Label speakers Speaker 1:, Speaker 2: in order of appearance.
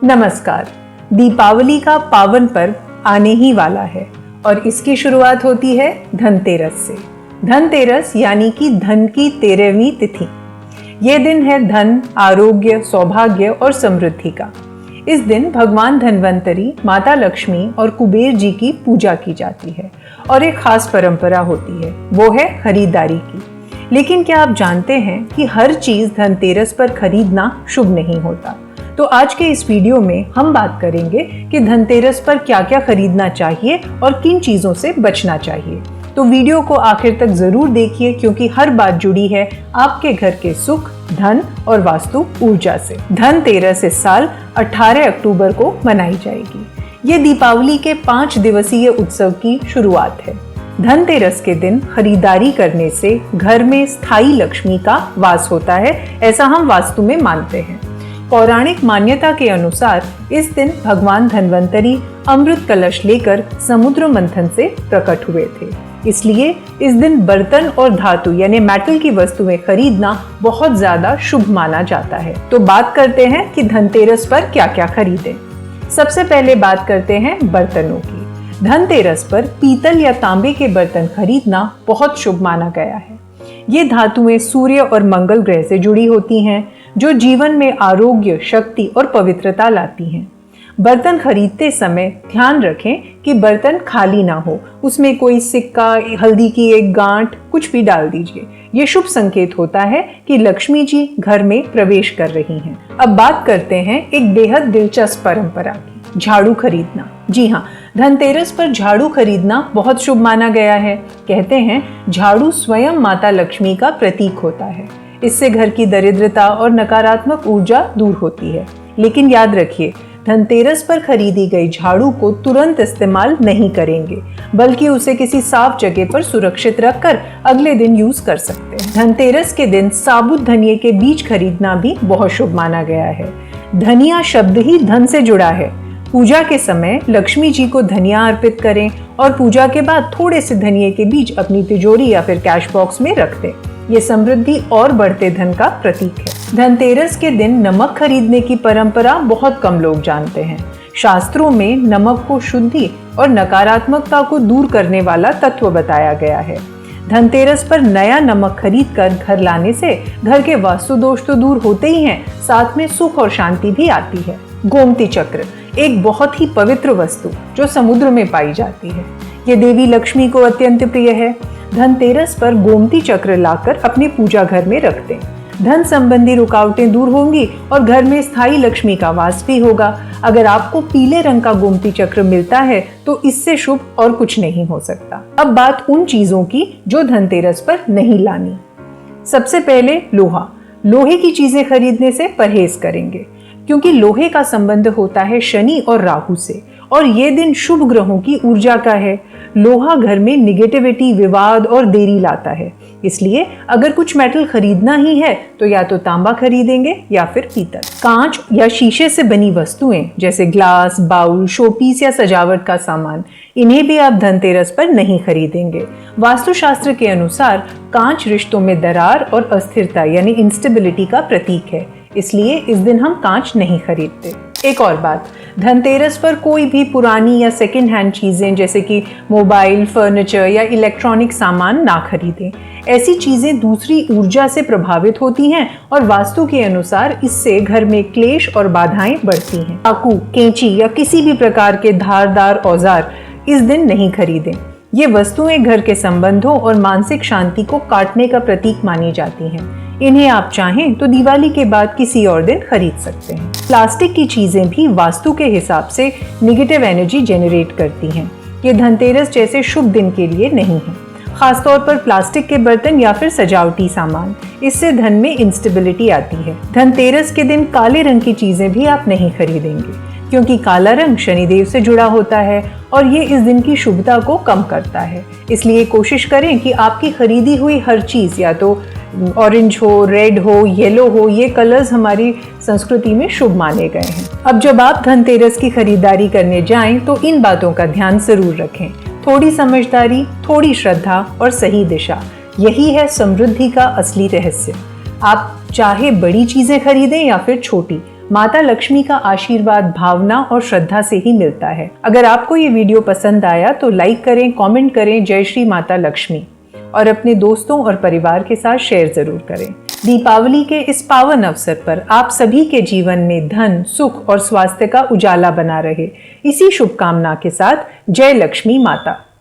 Speaker 1: नमस्कार। दीपावली का पावन पर्व आने ही वाला है और इसकी शुरुआत होती है धनतेरस से। धनतेरस यानी कि धन की 13वीं तिथि। ये दिन है धन, आरोग्य, सौभाग्य और समृद्धि का। इस दिन भगवान धन्वंतरी, माता लक्ष्मी और कुबेर जी की पूजा की जाती है और एक खास परंपरा होती है, वो है खरीदारी की। लेकिन क्या आप जानते हैं कि हर चीज धनतेरस पर खरीदना शुभ नहीं होता। तो आज के इस वीडियो में हम बात करेंगे कि धनतेरस पर क्या क्या खरीदना चाहिए और किन चीजों से बचना चाहिए। तो वीडियो को आखिर तक जरूर देखिए क्योंकि हर बात जुड़ी है आपके घर के सुख, धन और वास्तु ऊर्जा से। धनतेरस इस साल 18 अक्टूबर को मनाई जाएगी। ये दीपावली के 5 दिवसीय उत्सव की शुरुआत है। धनतेरस के दिन खरीदारी करने से घर में स्थायी लक्ष्मी का वास होता है, ऐसा हम वास्तु में मानते हैं। पौराणिक मान्यता के अनुसार इस दिन भगवान धन्वंतरी अमृत कलश लेकर समुद्र मंथन से प्रकट हुए थे। इसलिए इस दिन बर्तन और धातु यानी मेटल की वस्तुएं खरीदना बहुत ज्यादा शुभ माना जाता है। तो बात करते हैं कि धनतेरस पर क्या क्या खरीदें। सबसे पहले बात करते हैं बर्तनों की। धनतेरस पर पीतल या तांबे के बर्तन खरीदना बहुत शुभ माना गया है। ये धातुएं सूर्य और मंगल ग्रह से जुड़ी होती हैं, जो जीवन में आरोग्य, शक्ति और पवित्रता लाती हैं। बर्तन खरीदते समय ध्यान रखें कि बर्तन खाली ना हो, उसमें कोई सिक्का, हल्दी की एक गांठ कुछ भी डाल दीजिए। ये शुभ संकेत होता है कि लक्ष्मी जी घर में प्रवेश कर रही हैं। अब बात करते हैं एक बेहद दिलचस्प परंपरा की, झाड़ू खरीदना। जी हाँ, धनतेरस पर झाड़ू खरीदना बहुत शुभ माना गया है। कहते हैं झाड़ू स्वयं माता लक्ष्मी का प्रतीक होता है। इससे घर की दरिद्रता और नकारात्मक ऊर्जा दूर होती है। लेकिन याद रखिए, धनतेरस पर खरीदी गई झाड़ू को तुरंत इस्तेमाल नहीं करेंगे, बल्कि उसे किसी साफ जगह पर सुरक्षित रखकर अगले दिन यूज कर सकते हैं। धनतेरस के दिन साबुत धनिये के बीज खरीदना भी बहुत शुभ माना गया है। धनिया शब्द ही धन से जुड़ा है। पूजा के समय लक्ष्मी जी को धनिया अर्पित करें और पूजा के बाद थोड़े से धनिये के बीज अपनी तिजोरी या फिर कैश बॉक्स में रख दें। ये समृद्धि और बढ़ते धन का प्रतीक है। धनतेरस के दिन नमक खरीदने की परंपरा बहुत कम लोग जानते हैं। शास्त्रों में नमक को शुद्धि और नकारात्मकता को दूर करने वाला तत्व बताया गया है। धनतेरस पर नया नमक खरीद कर घर लाने से घर के वास्तु दोष तो दूर होते ही हैं, साथ में सुख और शांति भी आती है। गोमती चक्र एक बहुत ही पवित्र वस्तु जो समुद्र में पाई जाती है। ये देवी लक्ष्मी को अत्यंत प्रिय है। धनतेरस पर गोमती चक्र लाकर अपने पूजा घर में रख दें। धन संबंधी रुकावटें दूर होंगी और घर में स्थायी लक्ष्मी का वास भी होगा। अगर आपको पीले रंग का गोमती चक्र मिलता है तो इससे शुभ और कुछ नहीं हो सकता। अब बात उन चीजों की जो धनतेरस पर नहीं लानी। सबसे पहले लोहा। लोहे की चीजें खरीदने से परहेज करेंगे क्योंकि लोहे का संबंध होता है शनि और राहु से और ये दिन शुभ ग्रहों की ऊर्जा का है। लोहा घर में निगेटिविटी, विवाद और देरी लाता है। इसलिए अगर कुछ मेटल खरीदना ही है तो या तो तांबा खरीदेंगे या फिर पीतल। कांच या शीशे से बनी वस्तुएं जैसे ग्लास, बाउल, शोपीस या सजावट का सामान, इन्हें भी आप धनतेरस पर नहीं खरीदेंगे। वास्तुशास्त्र के अनुसार कांच रिश्तों में दरार और अस्थिरता यानी इंस्टेबिलिटी का प्रतीक है, इसलिए इस दिन हम कांच नहीं खरीदते। एक और बात, धनतेरस पर कोई भी पुरानी या सेकंड हैंड चीजें जैसे कि मोबाइल, फर्नीचर या इलेक्ट्रॉनिक सामान ना खरीदें। ऐसी चीजें दूसरी ऊर्जा से प्रभावित होती हैं और वास्तु के अनुसार इससे घर में क्लेश और बाधाएं बढ़ती हैं। चाकू, कैंची या किसी भी प्रकार के धारदार औजार इस दिन नहीं खरीदें। ये वस्तुएं घर के संबंधों और मानसिक शांति को काटने का प्रतीक मानी जाती हैं। इन्हें आप चाहें तो दिवाली के बाद किसी और दिन खरीद सकते हैं। प्लास्टिक की चीजें भी वास्तु के हिसाब से निगेटिव एनर्जी जनरेट करती हैं। ये धनतेरस जैसे शुभ दिन के लिए नहीं है, खासतौर पर प्लास्टिक के बर्तन या फिर सजावटी सामान। इससे धन में इंस्टेबिलिटी आती है। धनतेरस के दिन काले रंग की चीजें भी आप नहीं खरीदेंगे क्योंकि काला रंग शनिदेव से जुड़ा होता है और ये इस दिन की शुभता को कम करता है। इसलिए कोशिश करें कि आपकी खरीदी हुई हर चीज या तो ऑरेंज हो, रेड हो, येलो हो, ये कलर्स हमारी संस्कृति में शुभ माने गए हैं। अब जब आप धनतेरस की खरीदारी करने जाएं तो इन बातों का ध्यान जरूर रखें। थोड़ी समझदारी, थोड़ी श्रद्धा और सही दिशा, यही है समृद्धि का असली रहस्य। आप चाहे बड़ी चीजें खरीदें या फिर छोटी, माता लक्ष्मी का आशीर्वाद भावना और श्रद्धा से ही मिलता है। अगर आपको ये वीडियो पसंद आया तो लाइक करें, कमेंट करें जय श्री माता लक्ष्मी और अपने दोस्तों और परिवार के साथ शेयर जरूर करें। दीपावली के इस पावन अवसर पर आप सभी के जीवन में धन, सुख और स्वास्थ्य का उजाला बना रहे, इसी शुभकामना के साथ जय लक्ष्मी माता।